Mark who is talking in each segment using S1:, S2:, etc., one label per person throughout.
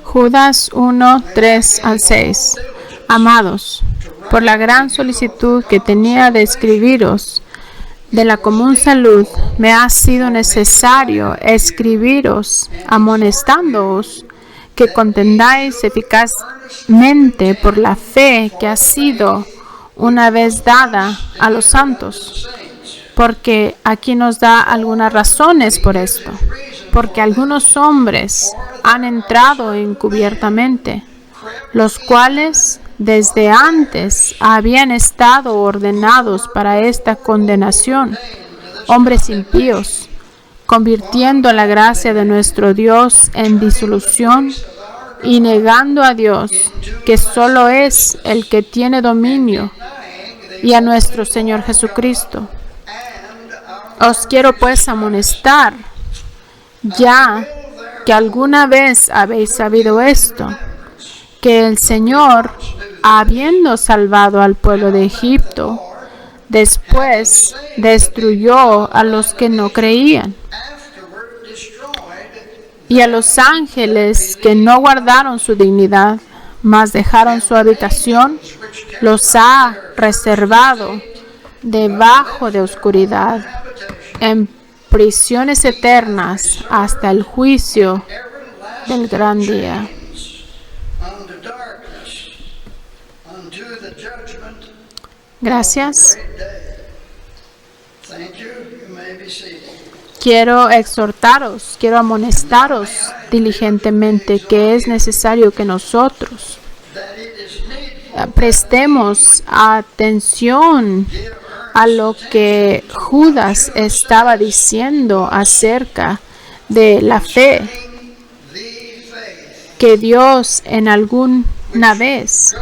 S1: Judas 1, 3 al 6. Amados, por la gran solicitud que tenía de escribiros de la común salud, me ha sido necesario escribiros, amonestándoos que contendáis eficazmente por la fe que ha sido una vez dada a los santos. Porque aquí nos da algunas razones por esto. Porque algunos hombres han entrado encubiertamente, los cuales desde antes habían estado ordenados para esta condenación, hombres impíos, convirtiendo la gracia de nuestro Dios en disolución y negando a Dios, que solo es el que tiene dominio, y a nuestro Señor Jesucristo. Os quiero pues amonestar, ya que alguna vez habéis sabido esto, que el Señor, habiendo salvado al pueblo de Egipto, después destruyó a los que no creían, y a los ángeles que no guardaron su dignidad, mas dejaron su habitación, los ha reservado debajo de oscuridad, en prisiones eternas hasta el juicio del gran día. Gracias. Quiero exhortaros, quiero amonestaros diligentemente que es necesario que nosotros prestemos atención a lo que Judas estaba diciendo acerca de la fe que Dios en alguna vez,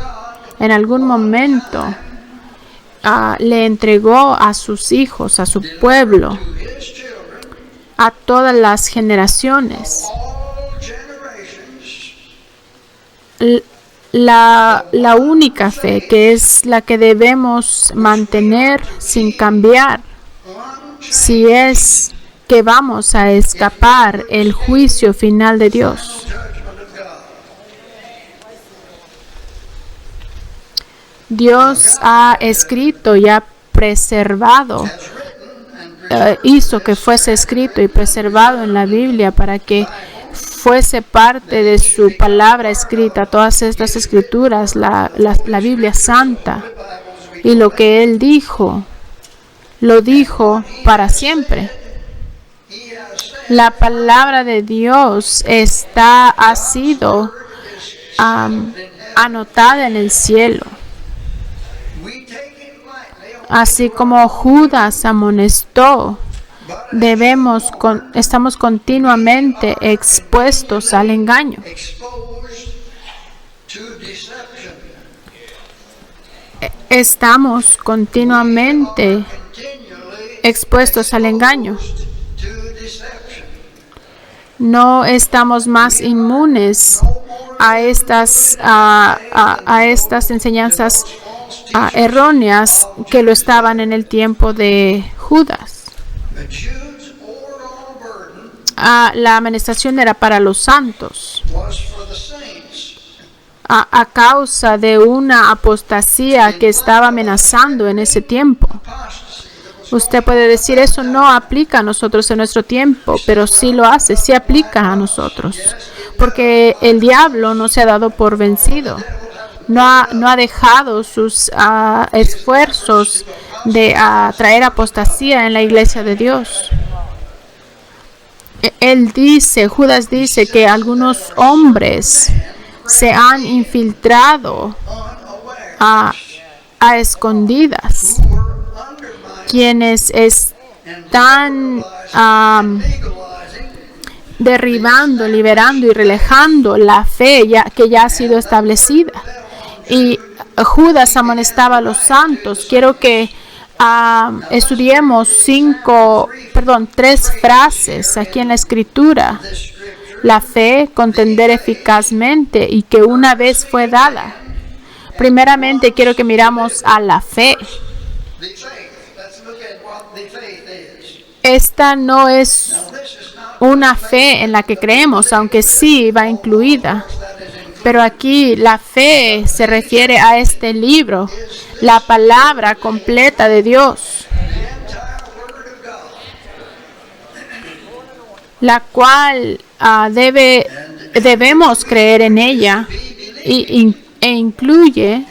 S1: en algún momento, le entregó a sus hijos, a su pueblo, a todas las generaciones. La única fe que es la que debemos mantener sin cambiar, si es que vamos a escapar el juicio final de Dios. Dios ha escrito y ha preservado, hizo que fuese escrito y preservado en la Biblia para que fuese parte de su palabra escrita, todas estas escrituras, la Biblia Santa. Y lo que Él dijo, lo dijo para siempre. La palabra de Dios ha sido anotada en el cielo. Así como Judas amonestó, estamos continuamente expuestos al engaño. Estamos continuamente expuestos al engaño. No estamos más inmunes a estas enseñanzas erróneas que lo estaban en el tiempo de Judas. La amonestación era para los santos a causa de una apostasía que estaba amenazando en ese tiempo. Usted puede decir, eso no aplica a nosotros en nuestro tiempo, pero sí lo hace, sí aplica a nosotros, porque el diablo no se ha dado por vencido. No ha dejado sus esfuerzos de traer apostasía en la iglesia de Dios. Judas dice que algunos hombres se han infiltrado a escondidas, quienes están derribando, liberando y relajando la fe que ya ha sido establecida. Y Judas amonestaba a los santos. Quiero que estudiemos 3 frases aquí en la Escritura. La fe, contender eficazmente y que una vez fue dada. Primeramente quiero que miramos a la fe. Esta no es una fe en la que creemos, aunque sí va incluida. Pero aquí la fe se refiere a este libro, la palabra completa de Dios, la cual debemos creer en ella e incluye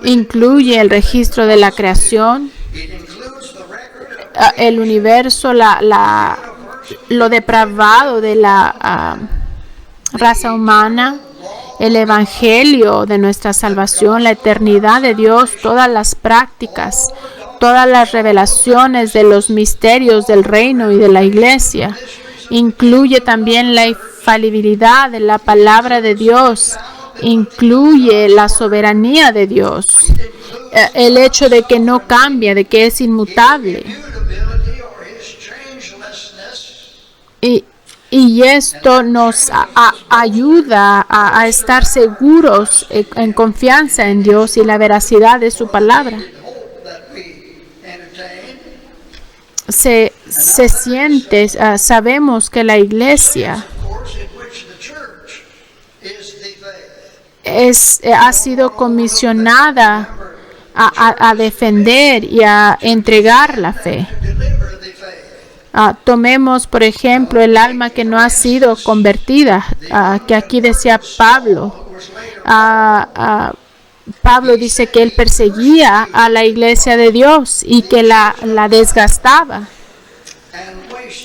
S1: el registro de la creación, el universo, lo depravado de la raza humana, el evangelio de nuestra salvación, la eternidad de Dios, todas las prácticas, todas las revelaciones de los misterios del reino y de la iglesia. Incluye también la infalibilidad de la palabra de Dios, incluye la soberanía de Dios, el hecho de que no cambia, de que es inmutable. Y esto nos ayuda a estar seguros en confianza en Dios y la veracidad de su palabra. Se siente, sabemos que la iglesia ha sido comisionada a defender y a entregar la fe. Tomemos, por ejemplo, el alma que no ha sido convertida, que aquí decía Pablo. Pablo dice que él perseguía a la iglesia de Dios y que la desgastaba.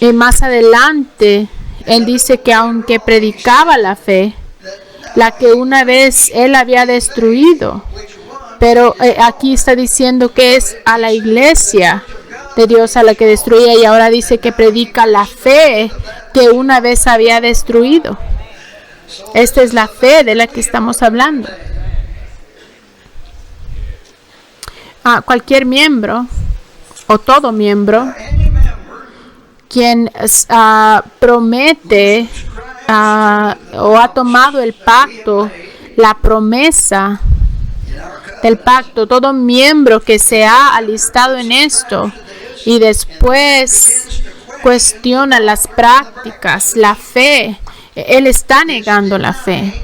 S1: Y más adelante, él dice que aunque predicaba la fe, la que una vez él había destruido, pero aquí está diciendo que es a la iglesia de Dios a la que destruía, y ahora dice que predica la fe que una vez había destruido. Esta es la fe de la que estamos hablando. Cualquier miembro o todo miembro quien promete o ha tomado el pacto, la promesa del pacto, todo miembro que se ha alistado en esto y después cuestiona las prácticas, la fe, él está negando la fe.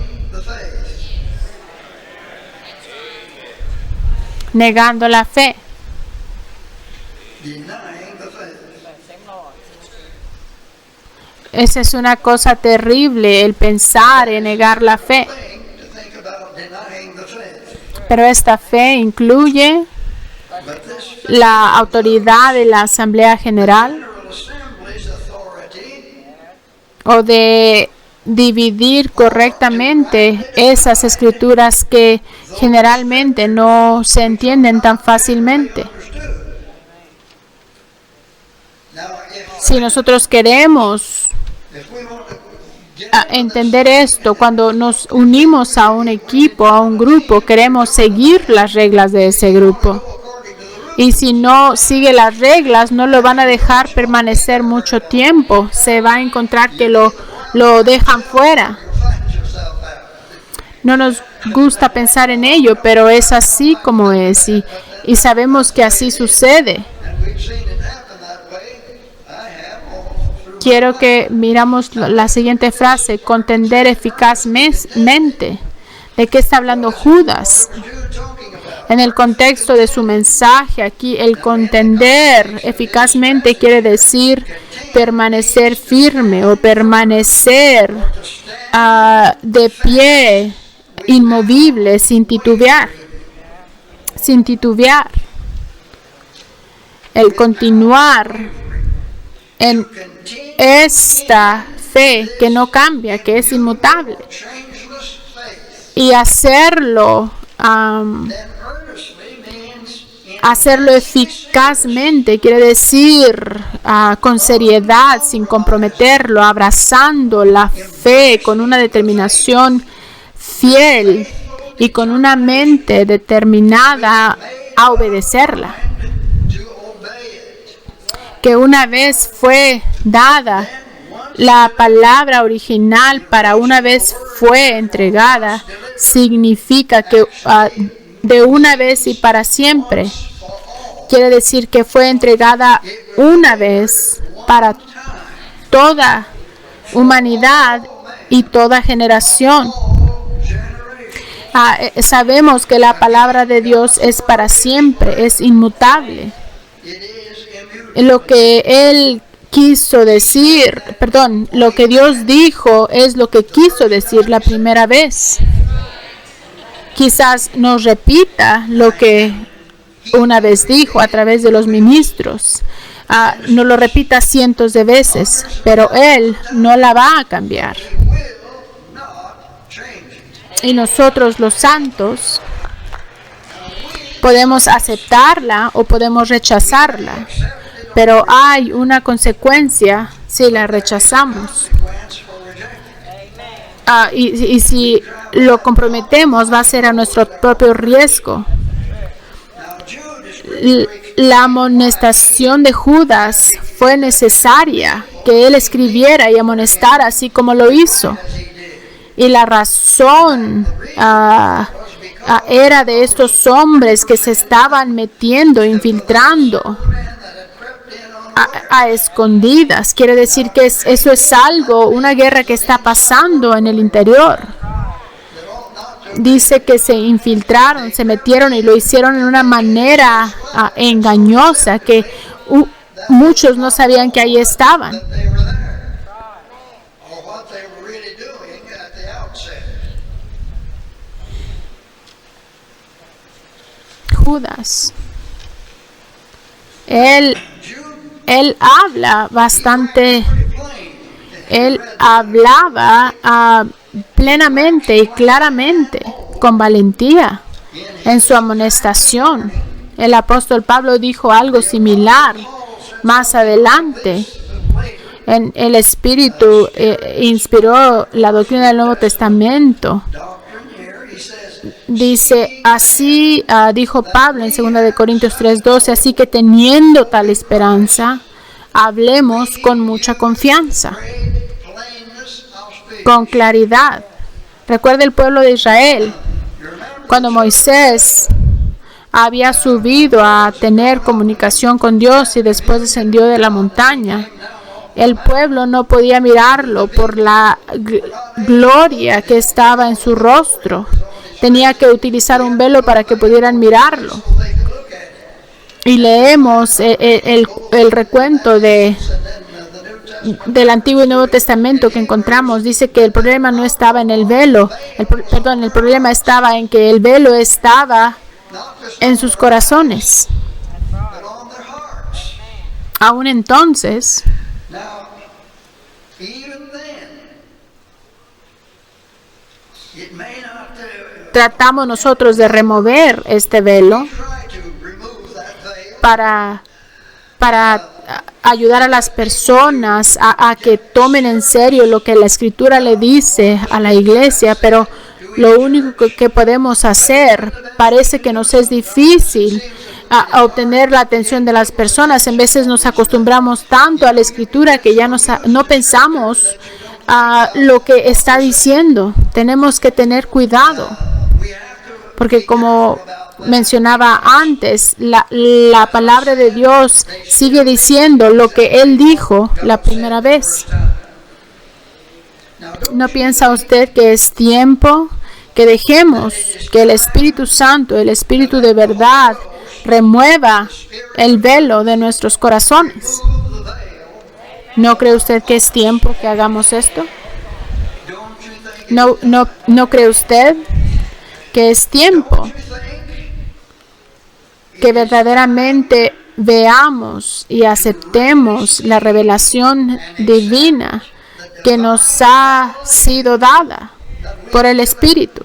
S1: Negando la fe. Esa es una cosa terrible, el pensar en negar la fe. Pero esta fe incluye la autoridad de la Asamblea General o de dividir correctamente esas escrituras que generalmente no se entienden tan fácilmente. Si nosotros queremos entender esto, cuando nos unimos a un equipo, a un grupo, queremos seguir las reglas de ese grupo. Y si no sigue las reglas, no lo van a dejar permanecer mucho tiempo. Se va a encontrar que lo dejan fuera. No nos gusta pensar en ello, pero es así como es. Y sabemos que así sucede. Quiero que miramos la siguiente frase, contender eficazmente. ¿De qué está hablando Judas? En el contexto de su mensaje, aquí el contender eficazmente quiere decir permanecer firme o permanecer de pie, inmovible, sin titubear. Sin titubear. El continuar en esta fe que no cambia, que es inmutable. Y hacerlo eficazmente quiere decir con seriedad, sin comprometerlo, abrazando la fe con una determinación fiel y con una mente determinada a obedecerla. Que una vez fue dada la palabra original, para una vez fue entregada, significa que de una vez y para siempre. Quiere decir que fue entregada una vez para toda humanidad y toda generación. Sabemos que la palabra de Dios es para siempre, es inmutable. Lo que Él quiso decir, lo que Dios dijo es lo que quiso decir la primera vez. Quizás nos repita lo que una vez dijo a través de los ministros. Nos lo repita cientos de veces, pero Él no la va a cambiar. Y nosotros los santos podemos aceptarla o podemos rechazarla, pero hay una consecuencia si la rechazamos. Y si lo comprometemos, va a ser a nuestro propio riesgo. La amonestación de Judas fue necesaria, que él escribiera y amonestara así como lo hizo. Y la razón era de estos hombres que se estaban metiendo, infiltrando a escondidas. Quiere decir que eso es algo, una guerra que está pasando en el interior. Dice que se infiltraron, se metieron y lo hicieron en una manera engañosa que muchos no sabían que ahí estaban. Judas, él habla bastante, él hablaba plenamente y claramente, con valentía, en su amonestación. El apóstol Pablo dijo algo similar más adelante. El Espíritu inspiró la doctrina del Nuevo Testamento. Dice, así dijo Pablo en 2 Corintios 3:12, así que teniendo tal esperanza, hablemos con mucha confianza, con claridad. Recuerda el pueblo de Israel, cuando Moisés había subido a tener comunicación con Dios y después descendió de la montaña. El pueblo no podía mirarlo por la gloria que estaba en su rostro. Tenía que utilizar un velo para que pudieran mirarlo. Y leemos el recuento del Antiguo y Nuevo Testamento que encontramos. Dice que el problema no estaba en el velo. El problema estaba en que el velo estaba en sus corazones. Aún entonces, tratamos nosotros de remover este velo para ayudar a las personas a que tomen en serio lo que la Escritura le dice a la iglesia, pero lo único que podemos hacer parece que nos es difícil a obtener la atención de las personas. En veces nos acostumbramos tanto a la Escritura que ya no pensamos lo que está diciendo. Tenemos que tener cuidado, porque como mencionaba antes, la palabra de Dios sigue diciendo lo que Él dijo la primera vez. ¿No piensa usted que es tiempo que dejemos que el Espíritu Santo, el Espíritu de verdad, remueva el velo de nuestros corazones? ¿No cree usted que es tiempo que hagamos esto? ¿No cree usted que es tiempo que verdaderamente veamos y aceptemos la revelación divina que nos ha sido dada por el Espíritu?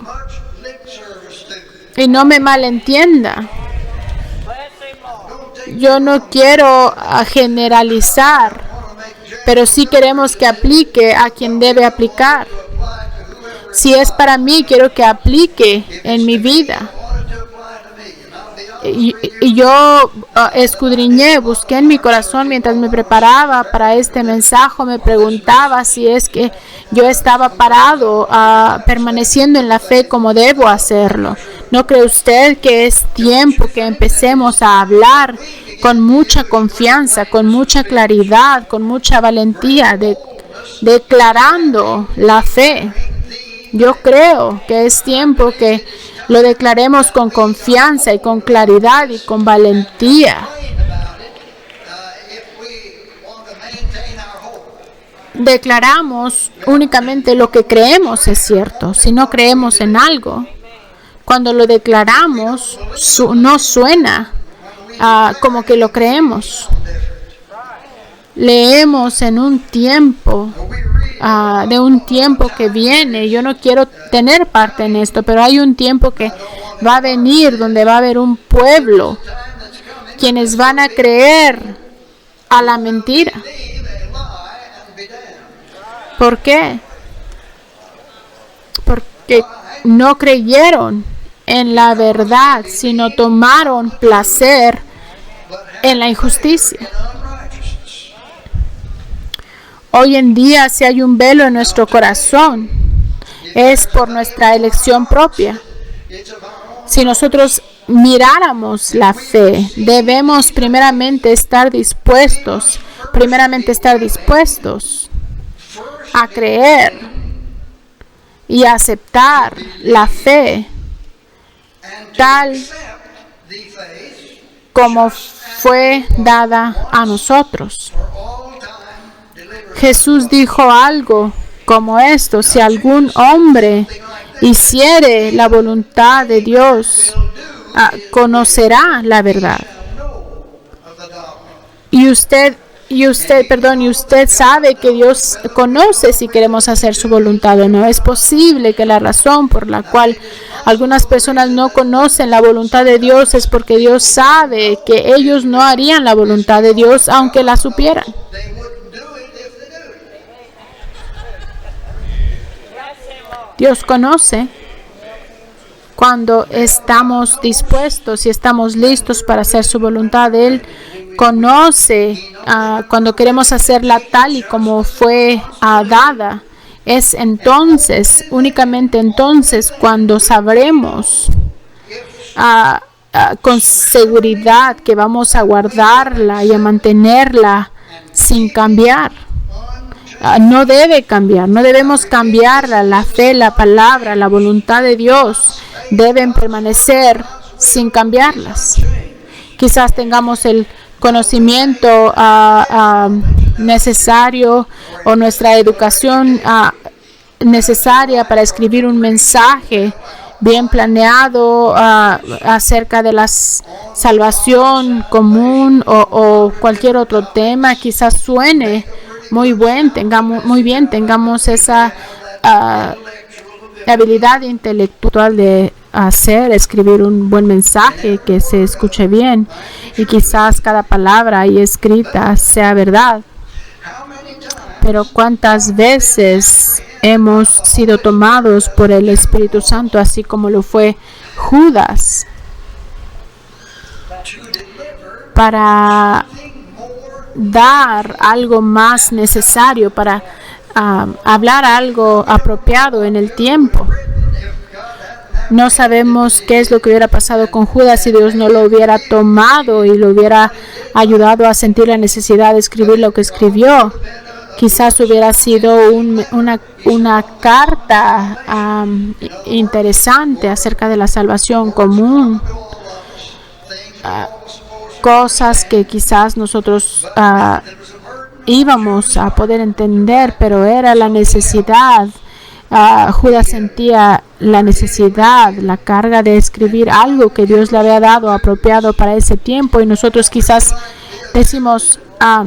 S1: Y no me malentienda, yo no quiero generalizar, pero sí queremos que aplique a quien debe aplicar. Si es para mí, quiero que aplique en mi vida. Y yo escudriñé, busqué en mi corazón mientras me preparaba para este mensaje. Me preguntaba si es que yo estaba parado, permaneciendo en la fe como debo hacerlo. ¿No cree usted que es tiempo que empecemos a hablar con mucha confianza, con mucha claridad, con mucha valentía, declarando la fe. Yo creo que es tiempo que lo declaremos con confianza y con claridad y con valentía. Declaramos únicamente lo que creemos es cierto. Si no creemos en algo, cuando lo declaramos, no suena como que lo creemos. Leemos en un tiempo, de un tiempo que viene. Yo no quiero tener parte en esto, pero hay un tiempo que va a venir donde va a haber un pueblo quienes van a creer a la mentira. ¿Por qué? Porque no creyeron en la verdad, sino tomaron placer en la injusticia. Hoy en día, si hay un velo en nuestro corazón, es por nuestra elección propia. Si nosotros miráramos la fe, debemos primeramente estar dispuestos a creer y aceptar la fe tal como fue dada a nosotros. Jesús dijo algo como esto: si algún hombre hiciere la voluntad de Dios, conocerá la verdad. Y usted sabe que Dios conoce si queremos hacer su voluntad o no. Es posible que la razón por la cual algunas personas no conocen la voluntad de Dios es porque Dios sabe que ellos no harían la voluntad de Dios aunque la supieran. Dios conoce cuando estamos dispuestos y estamos listos para hacer su voluntad. Él conoce cuando queremos hacerla tal y como fue dada. Es entonces, únicamente entonces, cuando sabremos con seguridad que vamos a guardarla y a mantenerla sin cambiar. No debe cambiar, no debemos cambiarla. La fe, la palabra, la voluntad de Dios deben permanecer sin cambiarlas. Quizás tengamos el conocimiento necesario o nuestra educación necesaria para escribir un mensaje bien planeado acerca de la salvación común o cualquier otro tema. Quizás suene muy bien, tengamos esa habilidad intelectual de escribir un buen mensaje que se escuche bien y quizás cada palabra ahí escrita sea verdad. Pero ¿cuántas veces hemos sido tomados por el Espíritu Santo, así como lo fue Judas, para dar algo más necesario, para hablar algo apropiado en el tiempo? No sabemos qué es lo que hubiera pasado con Judas si Dios no lo hubiera tomado y lo hubiera ayudado a sentir la necesidad de escribir lo que escribió. Quizás hubiera sido una carta interesante acerca de la salvación común. Cosas que quizás nosotros íbamos a poder entender, pero era la necesidad. Judas sentía la necesidad, la carga de escribir algo que Dios le había dado apropiado para ese tiempo, y nosotros quizás decimos,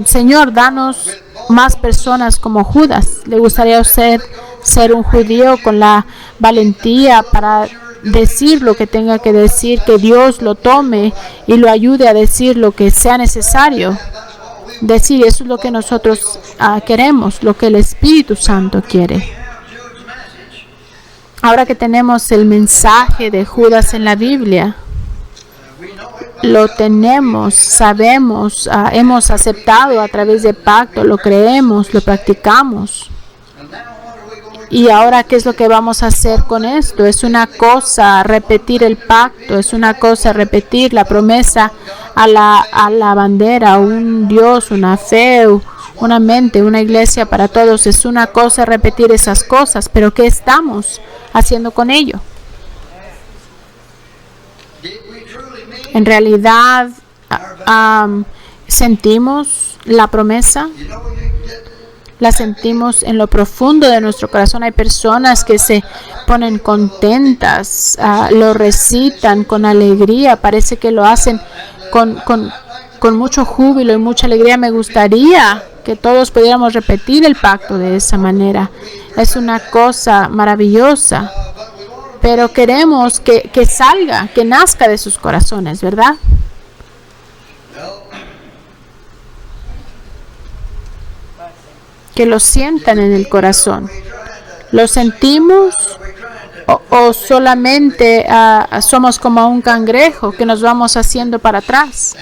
S1: Señor, danos más personas como Judas. ¿Le gustaría a usted ser un judío con la valentía para decir lo que tenga que decir, que Dios lo tome y lo ayude a decir lo que sea necesario decir? Eso es lo que nosotros queremos, lo que el Espíritu Santo quiere. Ahora que tenemos el mensaje de Judas en la Biblia, lo tenemos, sabemos, hemos aceptado a través de pacto, lo creemos, lo practicamos. Y ahora, ¿qué es lo que vamos a hacer con esto? Es una cosa repetir el pacto, es una cosa repetir la promesa a la bandera, un Dios, una fe, una mente, una iglesia para todos. Es una cosa repetir esas cosas, pero ¿qué estamos haciendo con ello? En realidad, sentimos la promesa, la sentimos en lo profundo de nuestro corazón. Hay personas que se ponen contentas, lo recitan con alegría, parece que lo hacen con mucho júbilo y mucha alegría. Me gustaría que todos pudiéramos repetir el pacto de esa manera. Es una cosa maravillosa, pero queremos que salga, que nazca de sus corazones, ¿verdad? Que lo sientan en el corazón. ¿Lo sentimos o solamente somos como un cangrejo que nos vamos haciendo para atrás?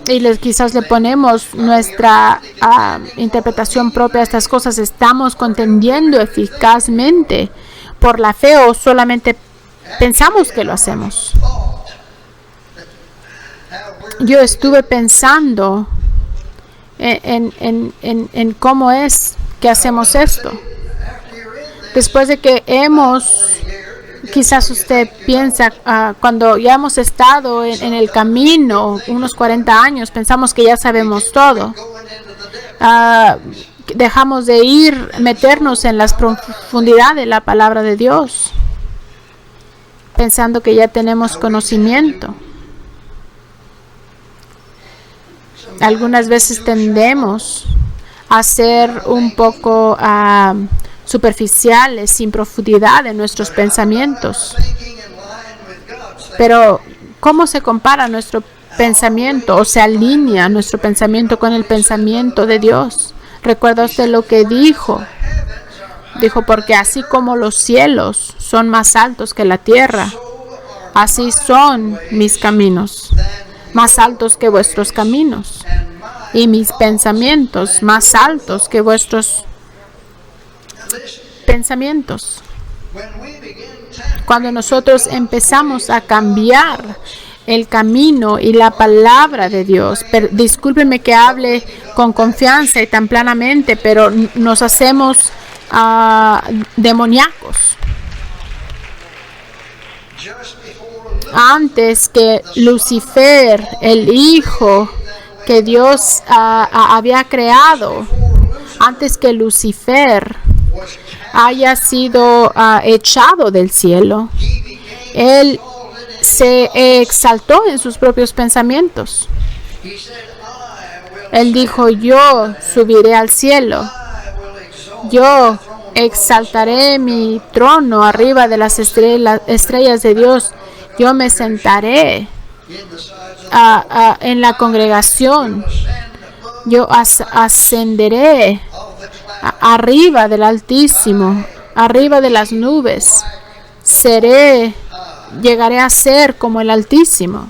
S1: Y quizás le ponemos nuestra interpretación propia a estas cosas. ¿Estamos contendiendo eficazmente por la fe o solamente pensamos que lo hacemos? Yo estuve pensando en cómo es que hacemos esto. Después de que quizás usted piensa, cuando ya hemos estado en el camino unos 40 años, pensamos que ya sabemos todo. Dejamos de meternos en las profundidades de la palabra de Dios, pensando que ya tenemos conocimiento. Algunas veces tendemos a ser un poco superficiales, sin profundidad en nuestros pensamientos. Pero, ¿cómo se compara nuestro pensamiento o se alinea nuestro pensamiento con el pensamiento de Dios? ¿Recuerda usted lo que dijo? Dijo, porque así como los cielos son más altos que la tierra, así son mis caminos, más altos que vuestros caminos, y mis pensamientos más altos que vuestros pensamientos. Cuando nosotros empezamos a cambiar el camino y la palabra de Dios, discúlpenme que hable con confianza y tan planamente, pero nos hacemos demoníacos. Antes que Lucifer, el hijo que Dios había creado, antes que Lucifer haya sido echado del cielo, él se exaltó en sus propios pensamientos. Él dijo, yo subiré al cielo, yo exaltaré mi trono arriba de las estrellas de Dios, yo me sentaré en la congregación, yo ascenderé arriba del Altísimo, arriba de las nubes, llegaré a ser como el Altísimo.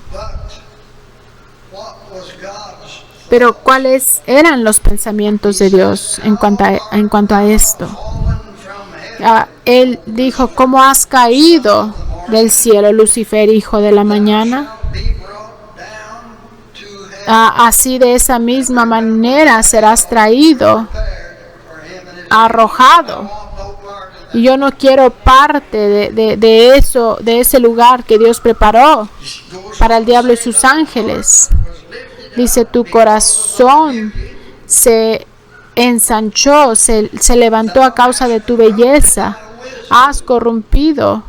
S1: Pero ¿cuáles eran los pensamientos de Dios en cuanto a esto? Él dijo, ¿cómo has caído del cielo, Lucifer, hijo de la mañana? Así de esa misma manera serás traído, arrojado. Y yo no quiero parte de eso, de ese lugar que Dios preparó para el diablo y sus ángeles. Dice, tu corazón se ensanchó, se levantó a causa de tu belleza. Has corrompido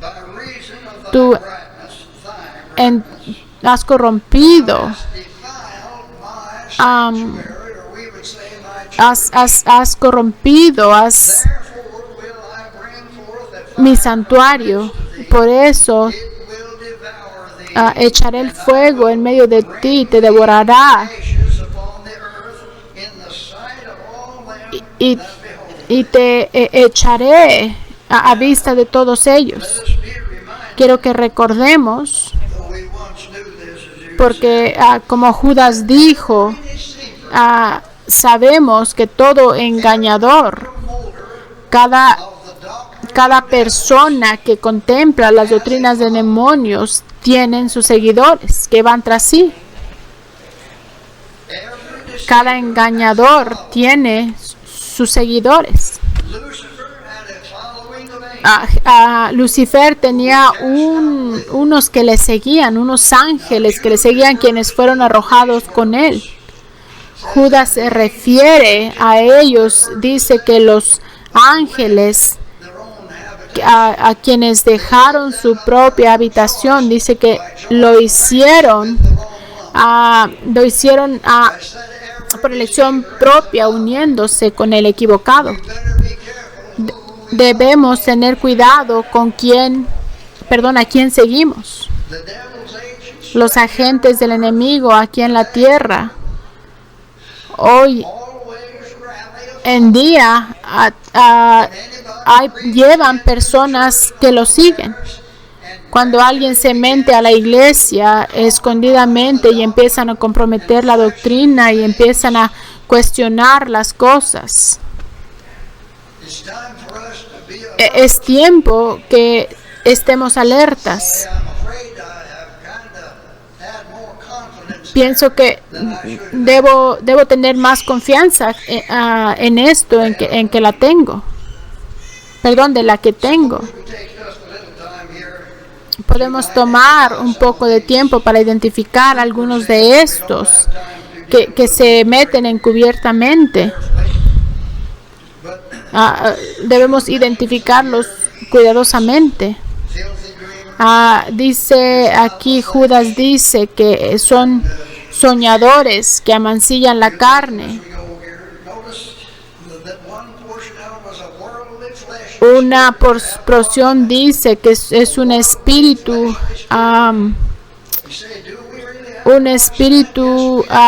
S1: has corrompido mi santuario. Por eso echaré el fuego en medio de ti, te devorará y te echaré a vista de todos ellos. Quiero que recordemos, porque como Judas dijo, sabemos que todo engañador, cada cada persona que contempla las doctrinas de demonios tienen sus seguidores que van tras sí. Cada engañador tiene sus seguidores. Lucifer tenía unos que le seguían, unos ángeles que le seguían, quienes fueron arrojados con él. Judas se refiere a ellos, dice que los ángeles a quienes dejaron su propia habitación, dice que lo hicieron por elección propia, uniéndose con el equivocado. Debemos tener cuidado a quién seguimos. Los agentes del enemigo aquí en la tierra hoy en día llevan personas que lo siguen. Cuando alguien se mete a la iglesia escondidamente y empiezan a comprometer la doctrina y empiezan a cuestionar las cosas, es tiempo que estemos alertas. Pienso que debo tener más confianza en esto, en que la tengo. Perdón, de la que tengo. Podemos tomar un poco de tiempo para identificar algunos de estos que se meten encubiertamente. Debemos identificarlos cuidadosamente. Dice aquí, Judas dice que son soñadores que amancillan la carne. Una porción dice que es un espíritu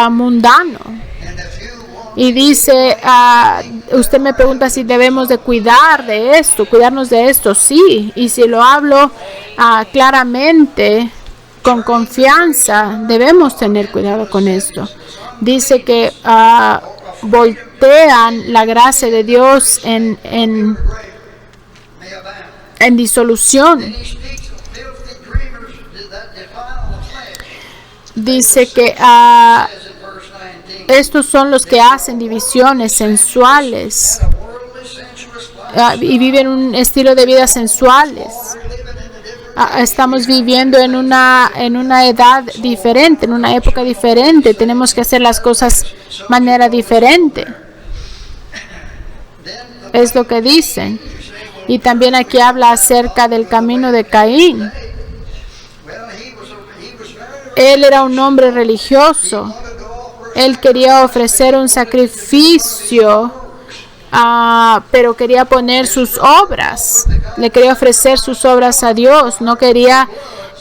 S1: mundano. Y dice, usted me pregunta si debemos de cuidarnos de esto. Sí, y si lo hablo claramente, con confianza, debemos tener cuidado con esto. Dice que voltean la gracia de Dios en disolución. Dice que estos son los que hacen divisiones sensuales y viven un estilo de vida sensuales. Estamos viviendo en una edad diferente, en una época diferente. Tenemos que hacer las cosas de manera diferente. Es lo que dicen. Y también aquí habla acerca del camino de Caín. Él era un hombre religioso. Él quería ofrecer un sacrificio, pero quería poner sus obras. Le quería ofrecer sus obras a Dios. No quería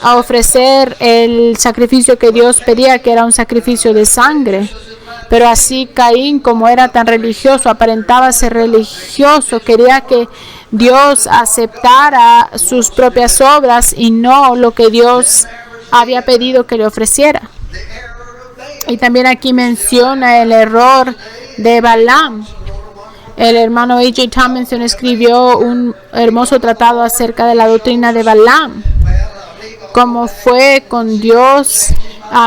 S1: ofrecer el sacrificio que Dios pedía, que era un sacrificio de sangre. Pero así Caín, como era tan religioso, aparentaba ser religioso, quería que Dios aceptara sus propias obras y no lo que Dios había pedido que le ofreciera. Y también aquí menciona el error de Balaam. El hermano A.J. Tomlinson escribió un hermoso tratado acerca de la doctrina de Balaam. Cómo fue con Dios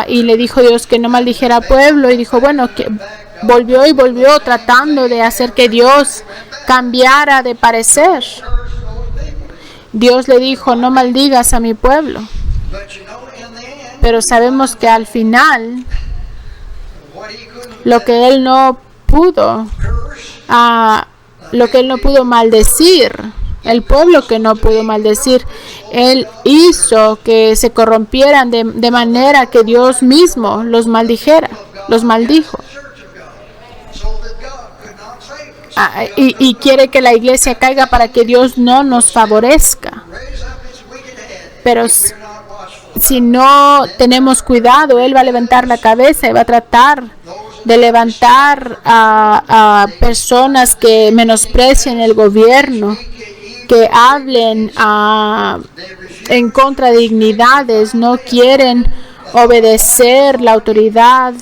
S1: y le dijo Dios que no maldijera al pueblo. Y dijo, bueno, que volvió tratando de hacer que Dios cambiara de parecer. Dios le dijo, no maldigas a mi pueblo. Pero sabemos que al final, lo que él no pudo maldecir, el pueblo que no pudo maldecir, él hizo que se corrompieran de manera que Dios mismo los maldijo. Y quiere que la iglesia caiga para que Dios no nos favorezca. Pero si no tenemos cuidado, Él va a levantar la cabeza y va a tratar de levantar a personas que menosprecien el gobierno, que hablen en contra de dignidades, no quieren obedecer la autoridad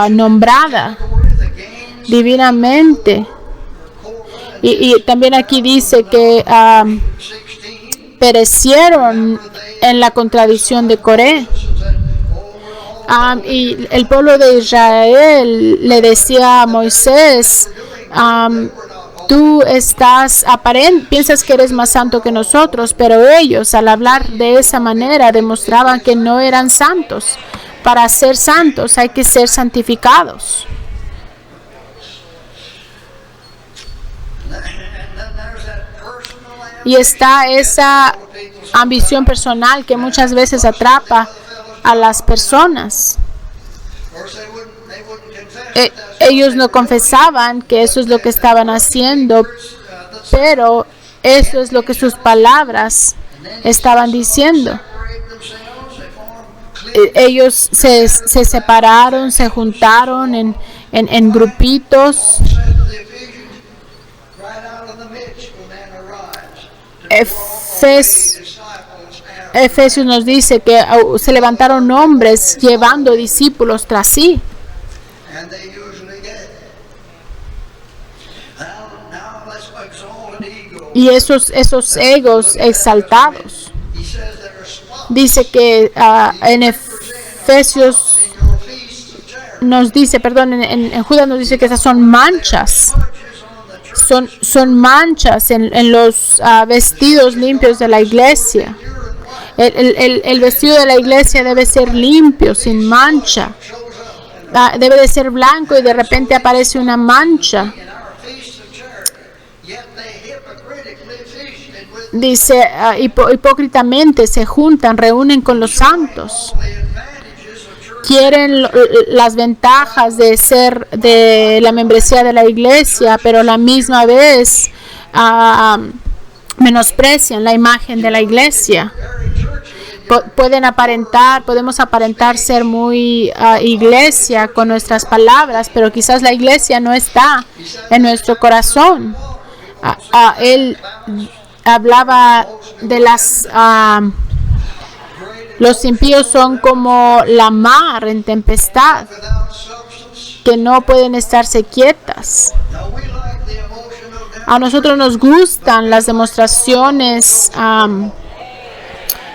S1: nombrada divinamente. Y también aquí dice que perecieron en la contradicción de Coré. Y el pueblo de Israel le decía a Moisés, tú piensas que eres más santo que nosotros, pero ellos al hablar de esa manera demostraban que no eran santos. Para ser santos hay que ser santificados. Y está esa ambición personal que muchas veces atrapa a las personas. Ellos no confesaban que eso es lo que estaban haciendo, pero eso es lo que sus palabras estaban diciendo. Ellos se separaron, se juntaron en grupitos. Efesios nos dice que se levantaron hombres llevando discípulos tras sí. Y esos egos exaltados. Dice que en Efesios nos dice, en Judas nos dice que esas son manchas. Son manchas en los vestidos limpios de la iglesia. El vestido de la iglesia debe ser limpio, sin mancha. Debe de ser blanco y de repente aparece una mancha. Dice, hipócritamente se juntan, reúnen con los santos. Quieren las ventajas de la membresía de la iglesia, pero a la misma vez menosprecian la imagen de la iglesia. Podemos aparentar ser muy iglesia con nuestras palabras, pero quizás la iglesia no está en nuestro corazón. Él hablaba de los impíos son como la mar en tempestad, que no pueden estarse quietas. A nosotros nos gustan las demostraciones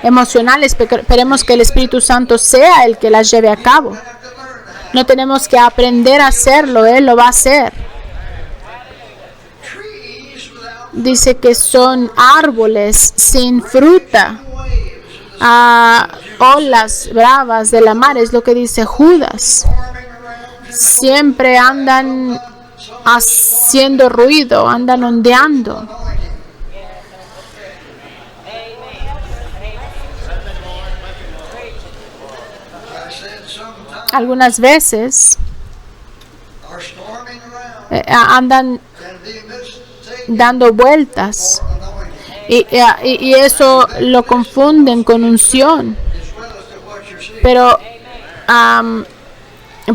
S1: emocionales, pero esperemos que el Espíritu Santo sea el que las lleve a cabo. No tenemos que aprender a hacerlo, Él lo va a hacer. Dice que son árboles sin fruta. Olas bravas de la mar, es lo que dice Judas. Siempre andan haciendo ruido, andan ondeando. Algunas veces andan dando vueltas. Y eso lo confunden con unción. Pero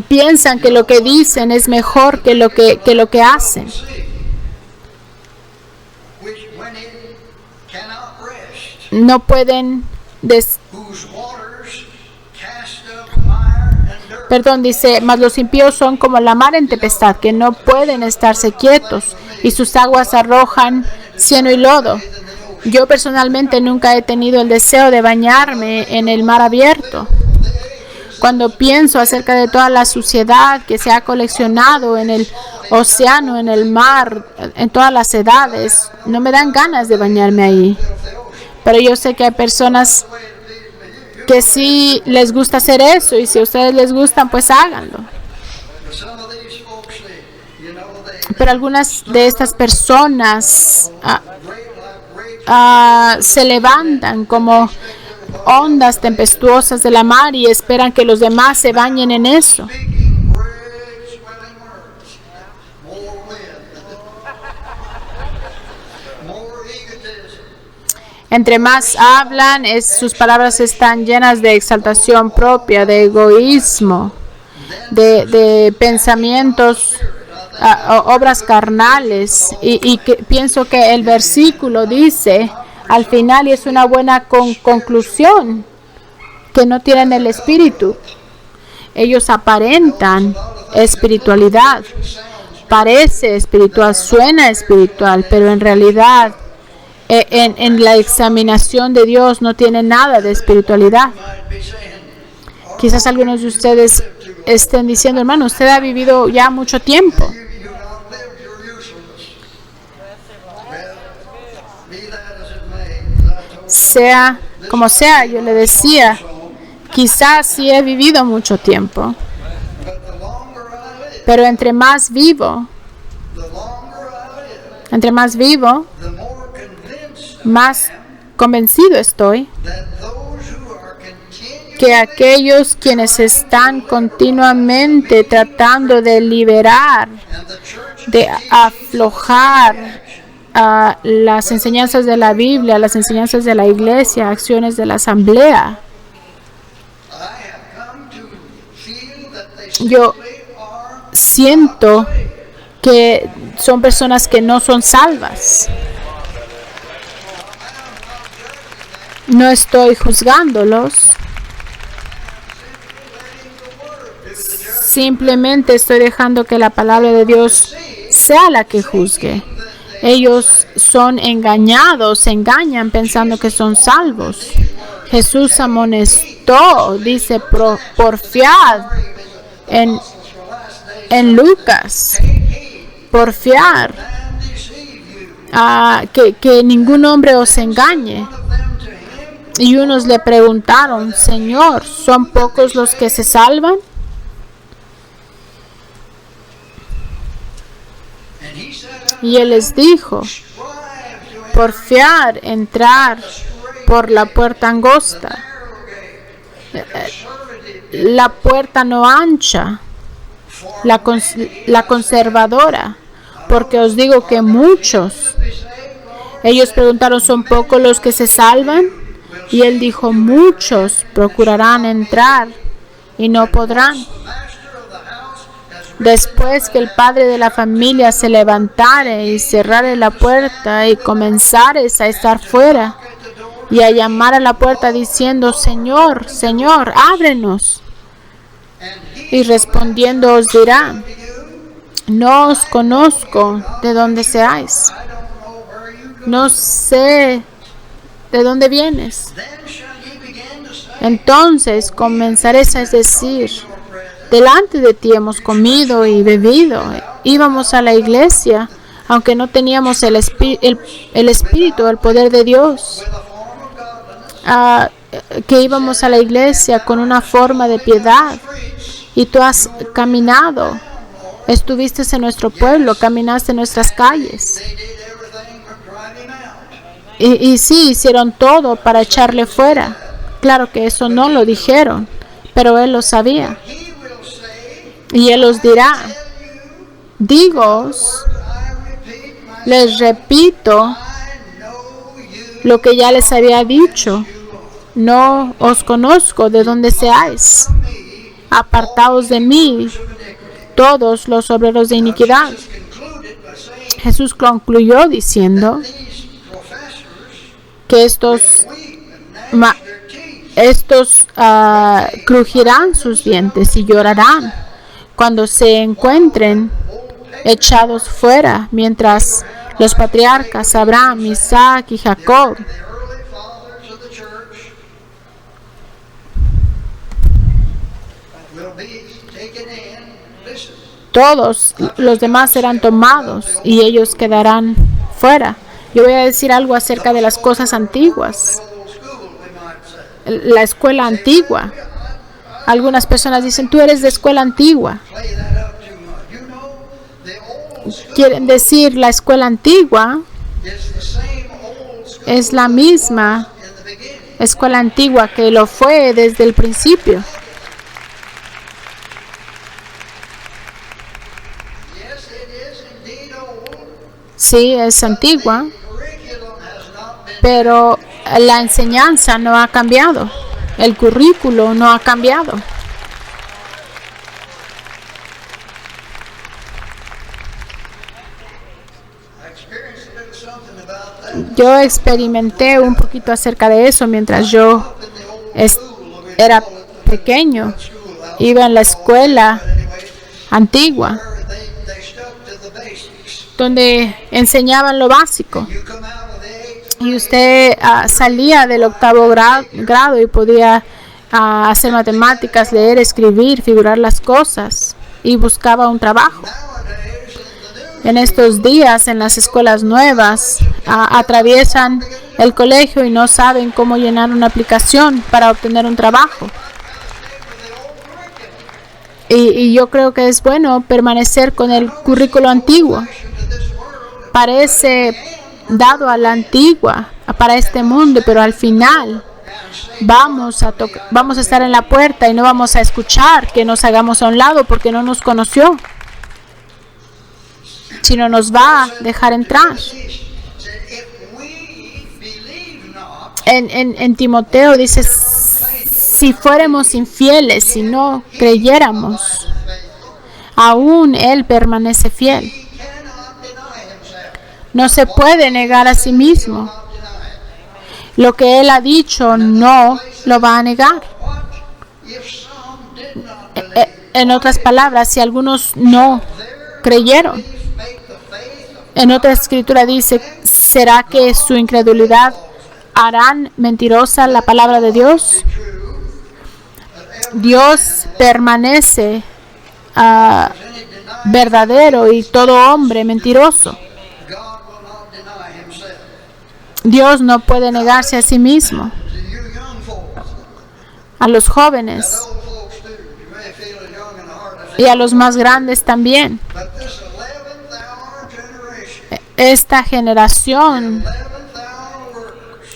S1: piensan que lo que dicen es mejor que lo que hacen. No pueden dice, mas los impíos son como la mar en tempestad, que no pueden estarse quietos, y sus aguas arrojan cieno y lodo. Yo personalmente nunca he tenido el deseo de bañarme en el mar abierto. Cuando pienso acerca de toda la suciedad que se ha coleccionado en el océano, en el mar, en todas las edades, no me dan ganas de bañarme ahí. Pero yo sé que hay personas que sí les gusta hacer eso, y si a ustedes les gustan, pues háganlo. Pero algunas de estas personas se levantan como ondas tempestuosas de la mar y esperan que los demás se bañen en eso. Entre más hablan, sus palabras están llenas de exaltación propia, de egoísmo, de pensamientos, obras carnales. Y pienso que el versículo dice al final, y es una buena conclusión, que no tienen el Espíritu. Ellos aparentan espiritualidad, parece espiritual, suena espiritual, pero en realidad en la examinación de Dios no tiene nada de espiritualidad. Quizás algunos de ustedes estén diciendo, hermano, usted ha vivido ya mucho tiempo. Sea como sea, yo le decía, quizás sí he vivido mucho tiempo, pero entre más vivo, más convencido estoy que aquellos quienes están continuamente tratando de liberar, de aflojar las enseñanzas de la Biblia, las enseñanzas de la iglesia, acciones de la asamblea, yo siento que son personas que no son salvas. No estoy juzgándolos. Simplemente estoy dejando que la palabra de Dios sea la que juzgue. Ellos son engañados, se engañan pensando que son salvos. Jesús amonestó, dice, porfiad en Lucas, porfiar, que ningún hombre os engañe. Y unos le preguntaron, Señor, ¿son pocos los que se salvan? Y él les dijo, porfiar, entrar por la puerta angosta, la puerta no ancha, la conservadora, porque os digo que muchos. Ellos preguntaron, ¿son pocos los que se salvan? Y él dijo, muchos procurarán entrar y no podrán. Después que el padre de la familia se levantare y cerrare la puerta y comenzares a estar fuera y a llamar a la puerta diciendo, Señor, Señor, ábrenos. Y respondiendo os dirá, no os conozco de dónde seáis. No sé de dónde vienes. Entonces comenzaréis a decir, delante de ti hemos comido y bebido, íbamos a la iglesia, aunque no teníamos el Espíritu, el poder de Dios, que íbamos a la iglesia con una forma de piedad, y tú has caminado, estuviste en nuestro pueblo, caminaste en nuestras calles, y sí, hicieron todo para echarle fuera. Claro que eso no lo dijeron, pero él lo sabía. Y él os dirá, digos, les repito lo que ya les había dicho, no os conozco de dónde seáis, apartaos de mí, todos los obreros de iniquidad. Jesús concluyó diciendo que estos crujirán sus dientes y llorarán cuando se encuentren echados fuera, mientras los patriarcas Abraham, Isaac y Jacob todos los demás serán tomados y ellos quedarán fuera. Yo voy a decir algo acerca de las cosas antiguas. La escuela antigua. Algunas personas dicen, tú eres de escuela antigua. Quieren decir, la escuela antigua es la misma escuela antigua que lo fue desde el principio. Sí, es antigua, pero la enseñanza no ha cambiado. El currículo no ha cambiado. Yo experimenté un poquito acerca de eso mientras yo era pequeño. Iba en la escuela antigua. donde enseñaban lo básico. Y usted salía del 8º grado y podía hacer matemáticas, leer, escribir, figurar las cosas y buscaba un trabajo. En estos días, en las escuelas nuevas, atraviesan el colegio y no saben cómo llenar una aplicación para obtener un trabajo. Y yo creo que es bueno permanecer con el currículo antiguo. Parece dado a la antigua para este mundo, pero al final vamos a estar en la puerta y no vamos a escuchar que nos hagamos a un lado porque no nos conoció, sino nos va a dejar entrar. En Timoteo dice, si fuéramos infieles, si no creyéramos, aún Él permanece fiel. No se puede negar a sí mismo. Lo que Él ha dicho no lo va a negar. En otras palabras, si algunos no creyeron, en otra escritura dice, ¿será que su incredulidad harán mentirosa la palabra de Dios? Dios permanece verdadero y todo hombre mentiroso. Dios no puede negarse a sí mismo. A los jóvenes y a los más grandes también. Esta generación,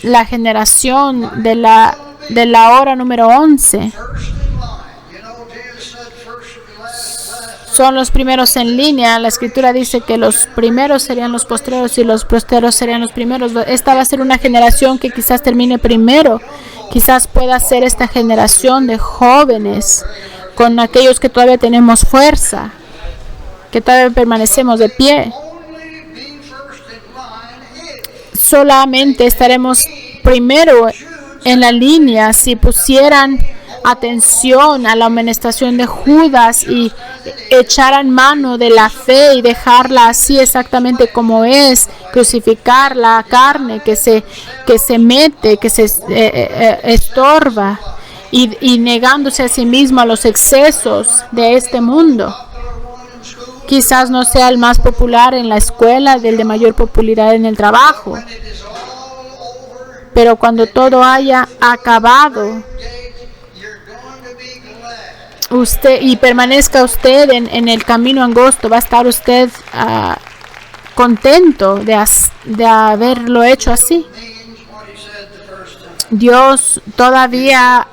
S1: la generación de la hora número 11, son los primeros en línea. La escritura dice que los primeros serían los postreros y los postreros serían los primeros. Esta va a ser una generación que quizás termine primero. Quizás pueda ser esta generación de jóvenes con aquellos que todavía tenemos fuerza, que todavía permanecemos de pie. Solamente estaremos primero en la línea si pusieran atención a la amonestación de Judas y echaran mano de la fe y dejarla así exactamente como es, crucificar la carne que se mete, que se estorba y negándose a sí mismo a los excesos de este mundo. Quizás no sea el más popular en la escuela, el de mayor popularidad en el trabajo, pero cuando todo haya acabado, y permanezca usted en el camino angosto, va a estar usted contento de haberlo hecho así. Dios todavía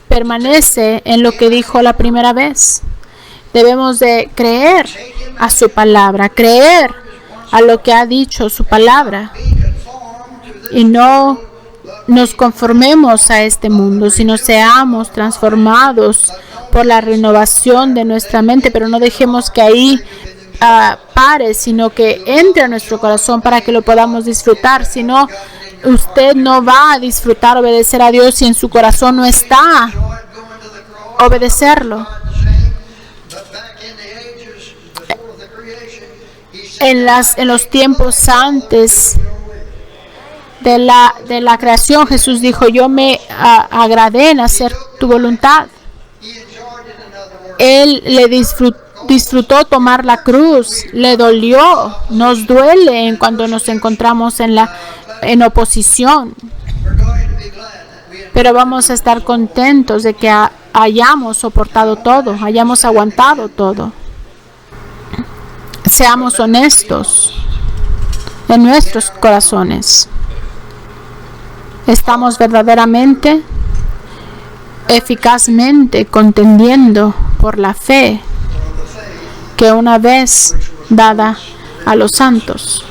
S1: permanece en lo que dijo la primera vez. Debemos de creer a su palabra, creer a lo que ha dicho su palabra y no nos conformemos a este mundo, sino seamos transformados por la renovación de nuestra mente, pero no dejemos que ahí pare, sino que entre a nuestro corazón para que lo podamos disfrutar. Si no, usted no va a disfrutar obedecer a Dios si en su corazón no está obedecerlo. En los tiempos antes de la creación, Jesús dijo, yo me agradé en hacer tu voluntad. Él le disfrutó tomar la cruz, le dolió, nos duele en cuando nos encontramos en oposición. Pero vamos a estar contentos de que hayamos soportado todo, hayamos aguantado todo. Seamos honestos en nuestros corazones. Estamos verdaderamente, eficazmente contendiendo por la fe que una vez dada a los santos.